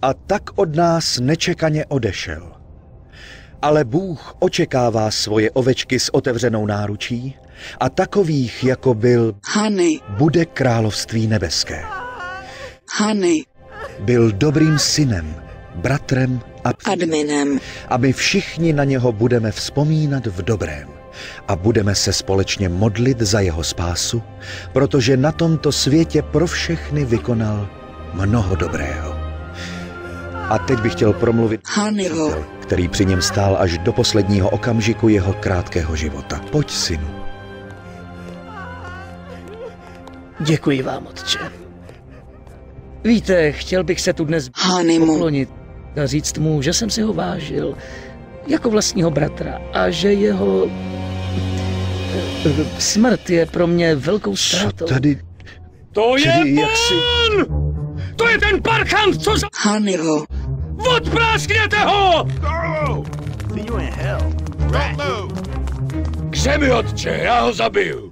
A tak od nás nečekaně odešel. Ale Bůh očekává svoje ovečky s otevřenou náručí a takových, jako byl Hany, bude království nebeské. Hany, Byl dobrým synem, bratrem a adminem. a my všichni na něho budeme vzpomínat v dobrém a budeme se společně modlit za jeho spásu, protože na tomto světě pro všechny vykonal mnoho dobrého. A teď bych chtěl promluvit Hanyho, který při něm stál až do posledního okamžiku jeho krátkého života. Pojď, synu. Děkuji vám, otče. Víte, chtěl bych se tu dnes Hanymu, poklonit a říct mu, že jsem si ho vážil jako vlastního bratra a že jeho smrt je pro mě velkou Co ztrátou. tady... To je Tedy jak si... on! To je ten parchant, co za... Hanyho, Odpráskněte ho! K zemi, otče, já ho zabiju.